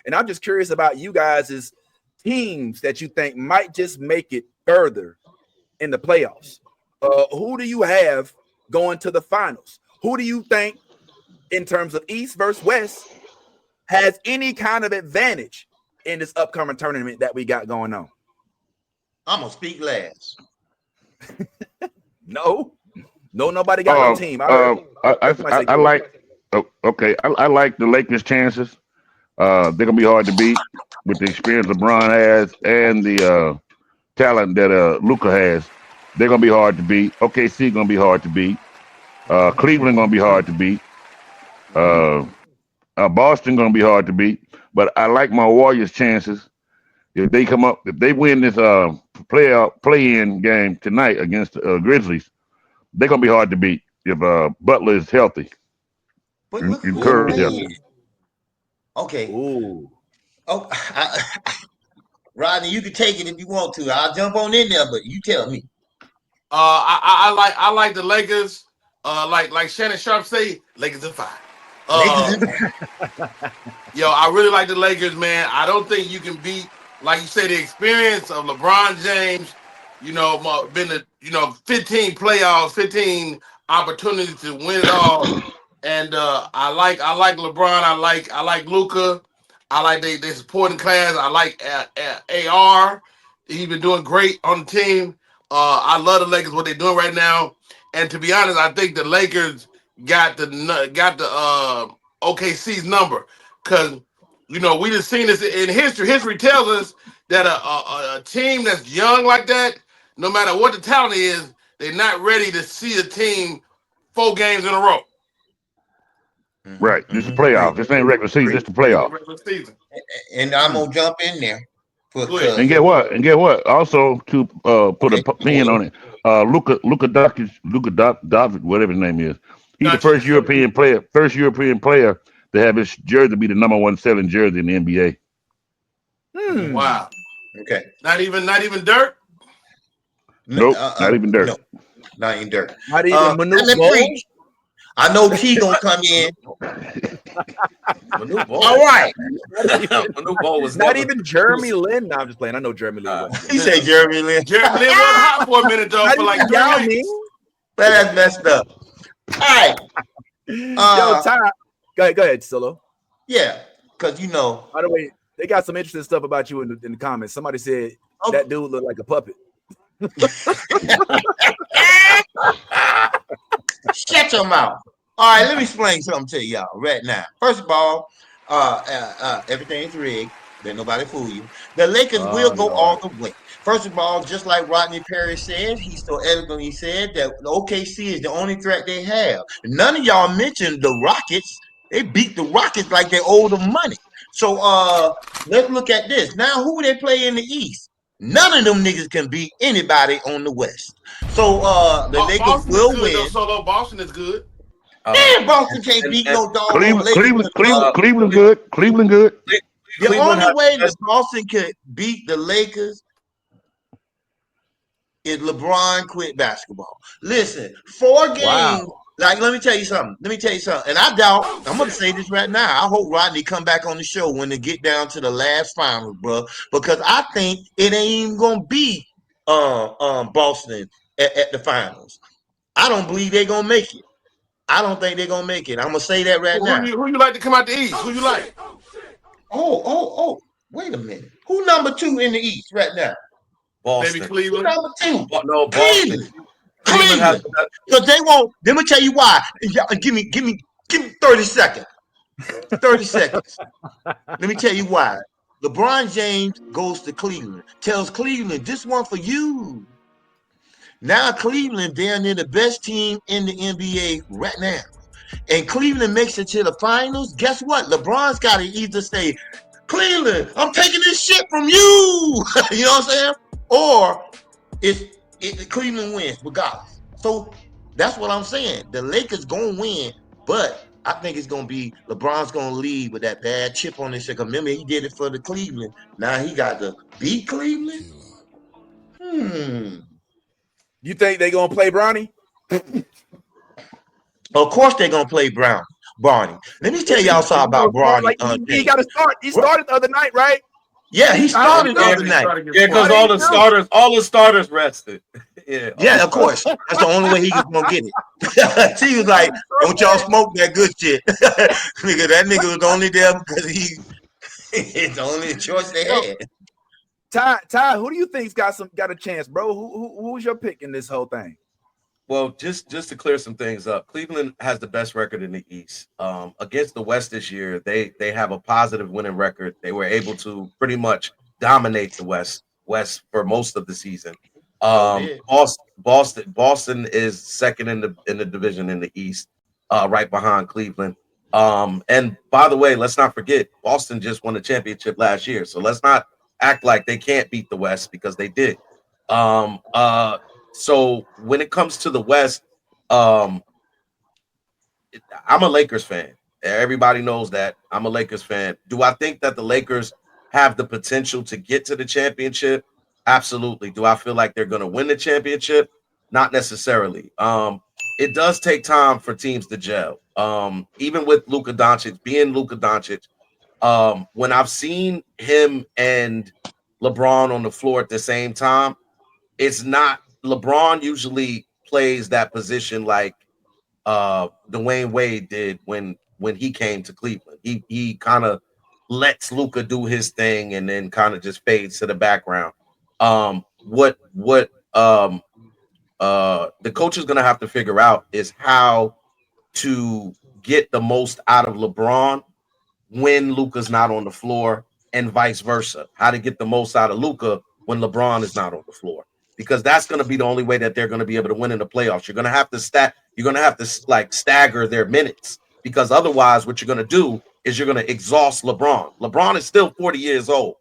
And I'm just curious about you guys' teams that you think might just make it further in the playoffs. Who do you have going to the finals? Who do you think, in terms of East versus West, has any kind of advantage in this upcoming tournament that we got going on? I'm gonna speak last. Nobody got no team. I like. Oh, okay, I like the Lakers' chances. They're gonna be hard to beat with the experience LeBron has and the talent that Luka has. They're gonna be hard to beat. OKC gonna be hard to beat. Cleveland gonna be hard to beat. Uh, Boston gonna be hard to beat. But I like my Warriors' chances if they win this play-in game tonight against the Grizzlies. They're gonna be hard to beat if Butler is healthy But and, look who and they Curry is playing. healthy. Okay. Ooh. Oh, Rodney, you can take it if you want to. I'll jump on in there, but you tell me. I like the Lakers. Like Shannon Sharp say, Lakers in 5. Yo, I really like the Lakers, man. I don't think you can beat, like you said, the experience of LeBron James. Been 15 playoffs, 15 opportunities to win it all. And I like LeBron. I like Luka. I like their supporting class. I like AR. He's been doing great on the team. I love the Lakers, what they're doing right now. And to be honest, I think the Lakers got the OKC's number, because we just seen this in history. History tells us that a team that's young like that, no matter what the talent is, they're not ready to see a team 4 games in a row. Right, this is playoff. This ain't regular season. This is the playoff. Regular season. And I'm gonna jump in there And get what? Also to put a pin on it. Luka Doncic, whatever his name is. He's the first European player to have his jersey be the number 1 selling jersey in the NBA. Wow. Okay. Not even Dirk. Nope, not even Dirk. No, not even Dirk. Not even Manute Bol. I know T gonna come in. Manute Bol. All right. Manute Bol was not even Jeremy Lin. No, I'm just playing. I know Jeremy Lin. He said Jeremy Lin. Jeremy Lin was hot for a minute though, for like 3 weeks. That's messed up. All right. Yo, Ty. Go ahead, Solo. Yeah, because By the way, they got some interesting stuff about you in the comments. Somebody said that dude looked like a puppet. Shut your mouth. All right, let me explain something to y'all right now. First of all, everything's rigged. Let nobody fool you. The Lakers will go all the way. First of all, just like Rodney Perry said, he so eloquently said that the OKC is the only threat they have. None of y'all mentioned the Rockets. They beat the Rockets like they owe them money. So let's look at this. Now, who they play in the East? None of them niggas can beat anybody on the West. So the Lakers Boston will is good, win. though, Solo. Boston is good. Man, Boston can't beat no dog. Cleveland good. Cleveland good. The only way that Boston could beat the Lakers is LeBron quit basketball. Listen, 4 games. Wow. Like, let me tell you something. And I doubt, I'm going to say this right now. I hope Rodney come back on the show when they get down to the last finals, bro. Because I think it ain't even going to be Boston at the finals. I don't believe they're going to make it. I don't think they're going to make it. I'm going to say that right now. Who you like to come out the East? Who you like? Oh. Wait a minute. Who number 2 in the East right now? Boston. Maybe Cleveland. Who number 2? No, Boston. Cleveland. Because they won't. Let me tell you why. Give me 30 seconds. 30 seconds. Let me tell you why. LeBron James goes to Cleveland. Tells Cleveland, this one for you. Now Cleveland, they're near the best team in the NBA right now. And Cleveland makes it to the finals. Guess what? LeBron's got to either say, Cleveland, I'm taking this shit from you. You know what I'm saying? Or Cleveland wins regardless. So that's what I'm saying. The Lakers gonna win, but I think it's gonna be LeBron's gonna lead with that bad chip on his shoulder. Remember, he did it for the Cleveland. Now he got to beat Cleveland. You think they gonna play Bronny? Of course they're gonna play Brown. Barney. Let me tell y'all something about Barney. Like, he got to start. He started the other night, right? Yeah, he started the other night. Yeah, because all the starters rested. Yeah, of course. That's the only way he was gonna get it. She was like, "Don't y'all smoke that good shit." Nigga, that nigga was only there because it's the only choice they had. Ty, who do you think's got a chance, bro? Who's your pick in this whole thing? Well, just to clear some things up, Cleveland has the best record in the East. Against the West this year, they have a positive winning record. They were able to pretty much dominate the West for most of the season. Boston is second in the division in the East, right behind Cleveland. And by the way, let's not forget, Boston just won the championship last year, so let's not act like they can't beat the West because they did. So when it comes to the West, I'm a Lakers fan. Everybody knows that. I'm a Lakers fan. Do I think that the Lakers have the potential to get to the championship? Absolutely. Do I feel like they're going to win the championship? Not necessarily. It does take time for teams to gel. Even with Luka Doncic, being Luka Doncic, when I've seen him and LeBron on the floor at the same time, it's not. LeBron usually plays that position like Dwayne Wade did when he came to Cleveland. He kind of lets Luka do his thing and then kind of just fades to the background. What the coach is going to have to figure out is how to get the most out of LeBron when Luka's not on the floor and vice versa. How to get the most out of Luka when LeBron is not on the floor. Because that's going to be the only way that they're going to be able to win in the playoffs. You're going to have to like stagger their minutes, because otherwise what you're going to do is you're going to exhaust LeBron. LeBron is still 40 years old,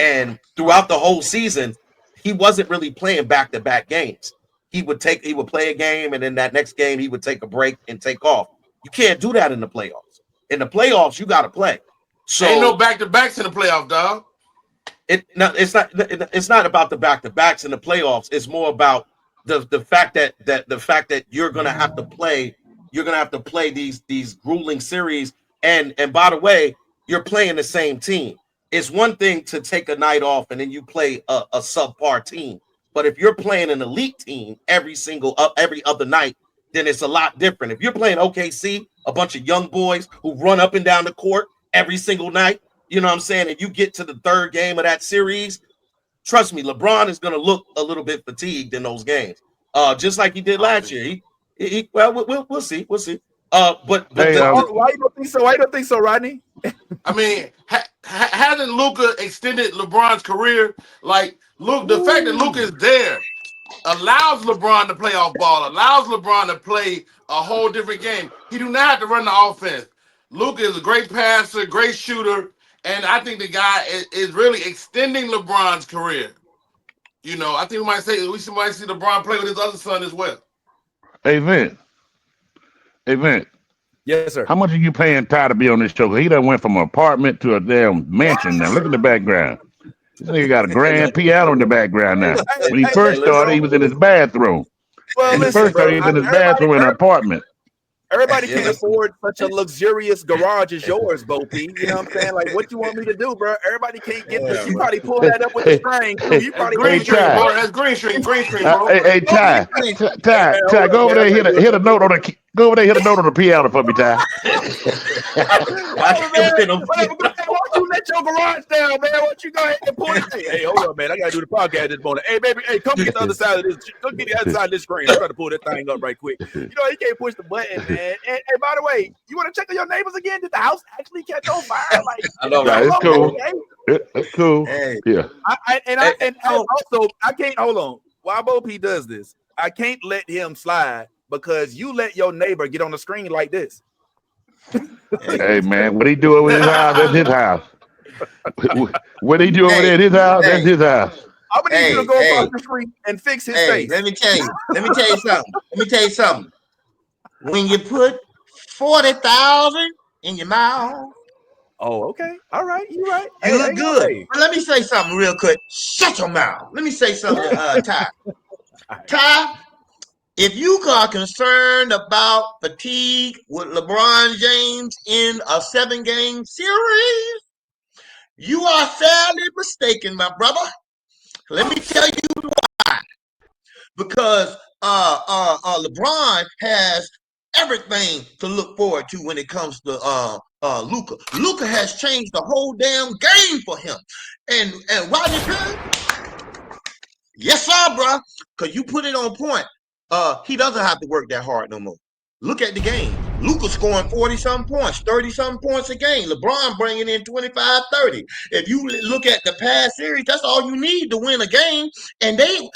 and throughout the whole season, he wasn't really playing back-to-back games. He would play a game, and then that next game he would take a break and take off. You can't do that in the playoffs. In the playoffs, you got to play. So ain't no back-to-backs in the playoff, dog. It's not about the back-to-backs in the playoffs. It's more about the fact that you're gonna have to play. You're gonna have to play these grueling series. And by the way, you're playing the same team. It's one thing to take a night off and then you play a subpar team. But if you're playing an elite team every other night, then it's a lot different. If you're playing OKC, a bunch of young boys who run up and down the court every single night, you know what I'm saying? And you get to the third game of that series, trust me, LeBron is going to look a little bit fatigued in those games, just like he did last year. We'll see. We'll see. But why you don't think so? Why you don't think so, Rodney? I mean, hasn't Luka extended LeBron's career? Like, look, the fact that Luka is there allows LeBron to play off ball, allows LeBron to play a whole different game. He do not have to run the offense. Luka is a great passer, great shooter, and I think the guy is really extending LeBron's career. You know, I think we might see LeBron play with his other son as well. Hey, Vince. Yes, sir. How much are you paying Ty to be on this show? He done went from an apartment to a damn mansion now. Look at the background. This nigga got a grand piano in the background now. When he first started, he was in his bathroom. Well, When he first started, he was in his bathroom in an apartment. Everybody can't afford such a luxurious garage as yours, Bo P. You know what I'm saying? Like, what you want me to do, bro? Everybody can't get this. You probably pull that up with the string. You probably green string, bro. That's green string, bro. Hey, Ty, go over there, hit a note on the. Go over there, hit a note on the piano for me, Ty. Why don't you let your garage down, man? Why don't you go ahead and pull it? Hey, hold up, man. I gotta do the podcast this morning. Hey, baby, come get the other side of this. Come get the other side of this screen. I'm trying to pull that thing up right quick. You know, you can't push the button, man. And by the way, you want to check on your neighbors again? Did the house actually catch on fire? Like, I know, right? It's cool. It's cool. Hey. Yeah. Also, I can't hold on. While Bo P does this, I can't let him slide because you let your neighbor get on the screen like this. Hey, man, what he doing with his house? That's his house. What he do over there at his house? That's his house. I'm gonna need you to go across the street and fix his face. Let me tell you something. When you put 40,000 in your mouth. Oh, okay. All right. You're right. You look good. But let me say something real quick. Shut your mouth. Let me say something, Ty. Ty, If you are concerned about fatigue with LeBron James in a 7-game series, you are sadly mistaken, my brother. Let me tell you why. Because LeBron has everything to look forward to when it comes to Luka. Luka has changed the whole damn game for him. And Rodney Perry, yes, sir, bro. Because you put it on point. He doesn't have to work that hard no more. Look at the game. Luka scoring 40-something points, 30-something points a game. LeBron bringing in 25, 30. If you look at the past series, that's all you need to win a game. And they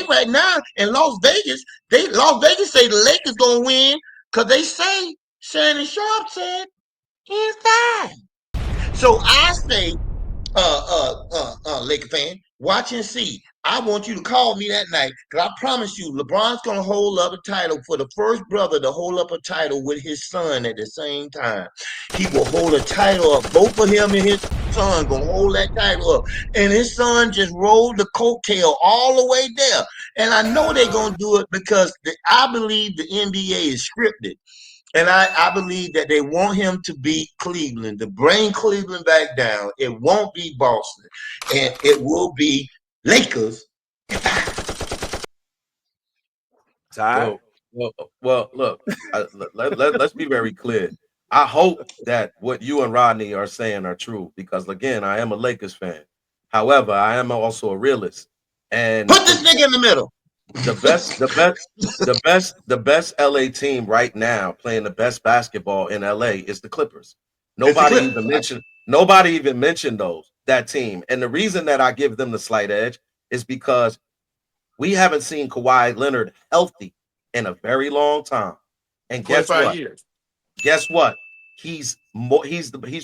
right now in Las Vegas, Las Vegas say the Lakers gonna win because they say Shannon Sharp said he's fine. So I say, Laker fan, watch and see. I want you to call me that night because I promise you, LeBron's gonna hold up a title for the first brother to hold up a title with his son at the same time. He will hold a title up. Both of him and his son gonna hold that title up, and his son just rolled the coattail all the way there. And I know they're gonna do it because I believe the NBA is scripted. And I believe that they want him to beat Cleveland, to bring Cleveland back down. It won't be Boston, and it will be Lakers. Ty? Well, look, let's be very clear. I hope that what you and Rodney are saying are true because, again, I am a Lakers fan. However, I am also a realist. And put this nigga in the middle. The best LA team right now playing the best basketball in LA is the Clippers. Nobody even mentioned that team. And the reason that I give them the slight edge is because we haven't seen Kawhi Leonard healthy in a very long time. And guess what? Years. Guess what? He's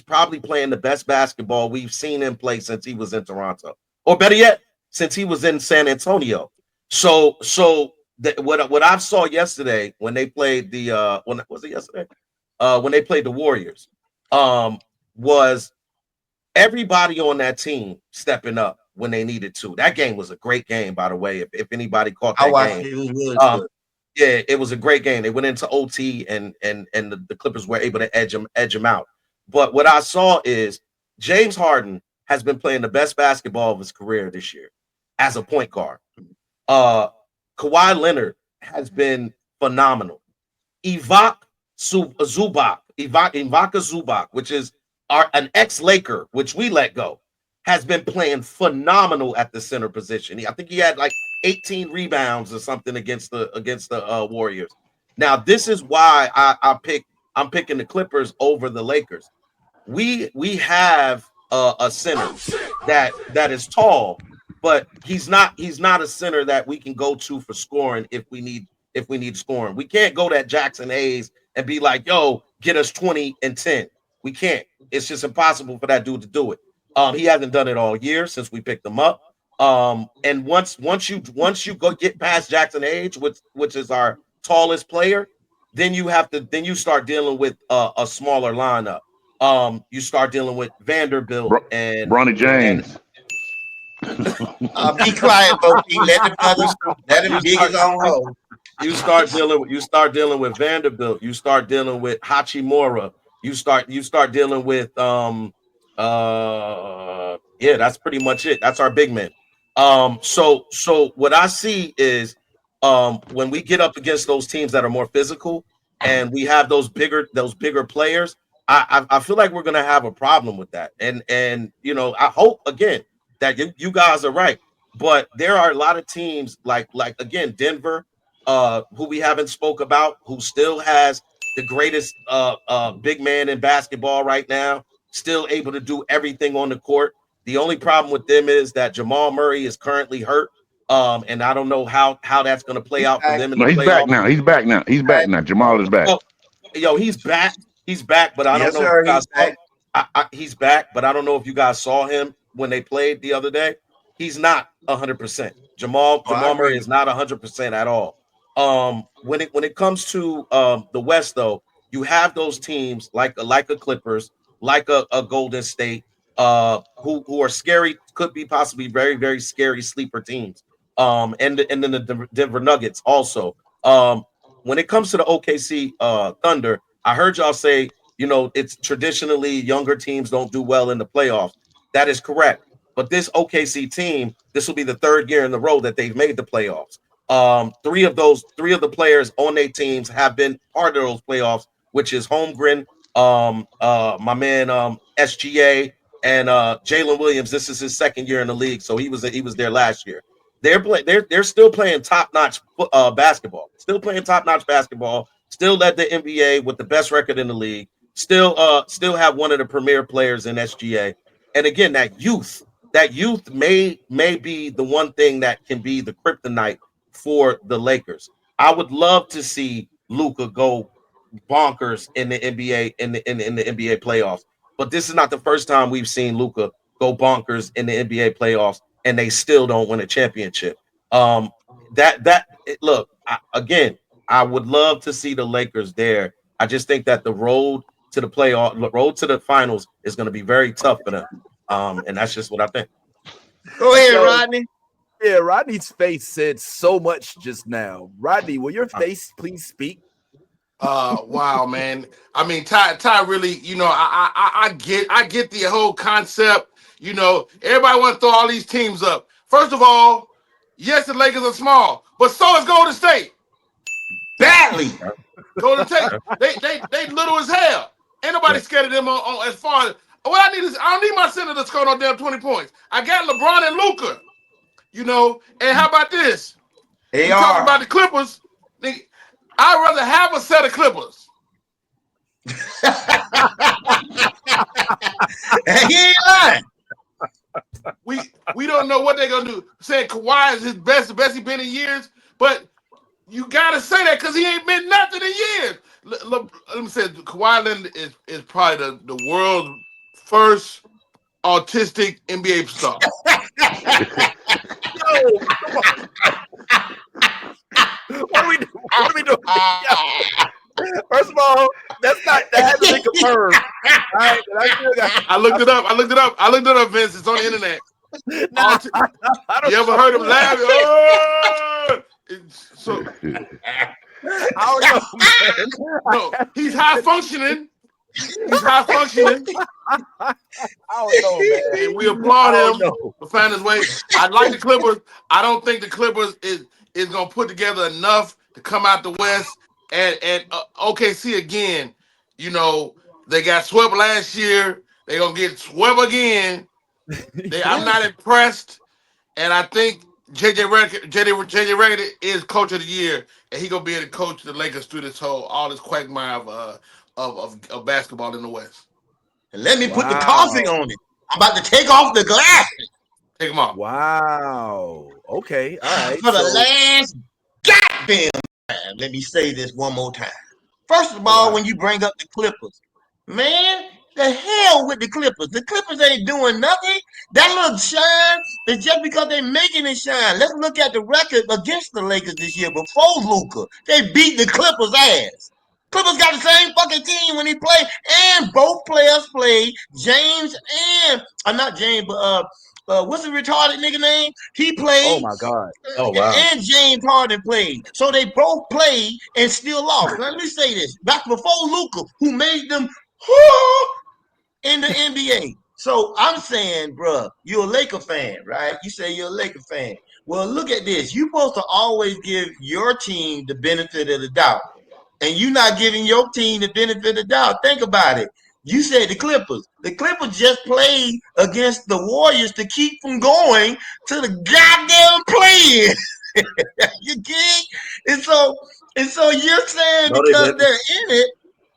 probably playing the best basketball we've seen him play since he was in Toronto. Or better yet, since he was in San Antonio. So what I saw yesterday when they played the when they played the Warriors was everybody on that team stepping up when they needed to. That game was a great game, by the way. If anybody caught that game, yeah, it was a great game. They went into OT and the Clippers were able to edge them out. But what I saw is James Harden has been playing the best basketball of his career this year as a point guard. Kawhi Leonard has been phenomenal. Ivica Zubac, which is an ex-Laker, which we let go, has been playing phenomenal at the center position. I think he had like 18 rebounds or something against the Warriors. Now, this is why I'm picking the Clippers over the Lakers. We have a center that is tall, but he's not a center that we can go to for scoring if we need scoring. We can't go to Jackson Hayes and be like, yo, get us 20 and 10. We can't. It's just impossible for that dude to do it. He hasn't done it all year since we picked him up. And once you go get past Jackson Hayes, which is our tallest player, then you start dealing with a smaller lineup. You start dealing with Vanderbilt and Bronny James. Be quiet, Boki. Let him dig his own hole. You start dealing with Vanderbilt. You start dealing with Hachimura. You start dealing with that's pretty much it. That's our big men. So what I see is when we get up against those teams that are more physical and we have those bigger players, I feel like we're gonna have a problem with that. And I hope again that you guys are right. But there are a lot of teams like again Denver, who we haven't spoke about, who still has the greatest big man in basketball right now, still able to do everything on the court. The only problem with them is that Jamal Murray is currently hurt. And I don't know how that's going to play out for them in the he's playoffs. He's back now. Jamal is back. He's back. He's back, but I don't know if you guys saw, he's back, but I don't know if you guys saw him when they played the other day. He's not 100%. Jamal Murray is not 100% at all. When it comes to the West, though, you have those teams like a Clippers, like a Golden State, who are scary, could be possibly very, very scary sleeper teams. And then the Denver Nuggets also. When it comes to the OKC Thunder, I heard y'all say, it's traditionally younger teams don't do well in the playoffs. That is correct. But this OKC team, this will be the third year in a row that they've made the playoffs. Three of the players on their teams have been part of those playoffs, which is Holmgren, my man SGA, and Jalen Williams. This is his second year in the league, so he was there last year. They're still playing top-notch basketball. Still playing top-notch basketball. Still led the NBA with the best record in the league. Still have one of the premier players in SGA. And again, that youth may be the one thing that can be the kryptonite for the Lakers. I would love to see Luka go bonkers in the NBA in the NBA playoffs. But this is not the first time we've seen Luka go bonkers in the NBA playoffs, and they still don't win a championship. Look, I would love to see the Lakers there. I just think that the road to the finals is going to be very tough for them. And that's just what I think. Go ahead, Rodney. Yeah, Rodney's face said so much just now. Rodney, will your face please speak? Wow, man. I mean, Ty really, I get the whole concept. Everybody want to throw all these teams up. First of all, yes, the Lakers are small, but so is Golden State. Badly. Golden State, they little as hell. Ain't nobody scared of them on as far as what I need is I don't need my center to score no damn 20 points. I got LeBron and Luka. And how about this? You talking about the Clippers? I'd rather have a set of Clippers. He ain't lying. We don't know what they're gonna do. Saying Kawhi is the best he's been in years, but you gotta say that because he ain't been nothing in years. Let me say, Kawhi Leonard is probably the world's first autistic NBA star. What are we doing? First of all, that hasn't been confirmed. All right, I looked it up. I looked it up, Vince. It's on the internet. You ever heard him laugh? I don't know, man. No, he's high functioning. I don't know, man. And we applaud him for finding his way. I like the Clippers. I don't think the Clippers is gonna put together enough to come out the West. And OKC again, they got swept last year. They're gonna get swept again. I'm not impressed, and I think JJ Redick is coach of the year, and he gonna be able to coach the Lakers through all this quagmire of basketball in the West. And let me put the coffee on it. I'm about to take off the glasses. Take them off. Wow. Okay. All right. For the last goddamn time, let me say this one more time. First of all, when you bring up the Clippers, man, the hell with the Clippers. The Clippers ain't doing nothing. That little shine is just because they're making it shine. Let's look at the record against the Lakers this year before Luka. They beat the Clippers' ass. Clippers got the same fucking team when he played, and both players played. James and not James, but what's the retarded nigga name? He played. Oh my God. Oh wow. And James Harden played. So they both played and still lost. Now, let me say this. Back before Luka, who made them in the NBA. So I'm saying, bro, you're a Laker fan, right? You say you're a Laker fan. Well, look at this. You're supposed to always give your team the benefit of the doubt. And you're not giving your team the benefit of the doubt. Think about it. You said the Clippers. The Clippers just played against the Warriors to keep from going to the goddamn play-in. You get? And so you're saying because they're in it,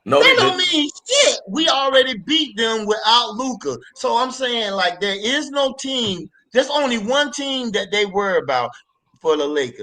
that don't mean shit. We already beat them without Luka. So I'm saying, like, there is no team. There's only one team that they worry about for the Lakers.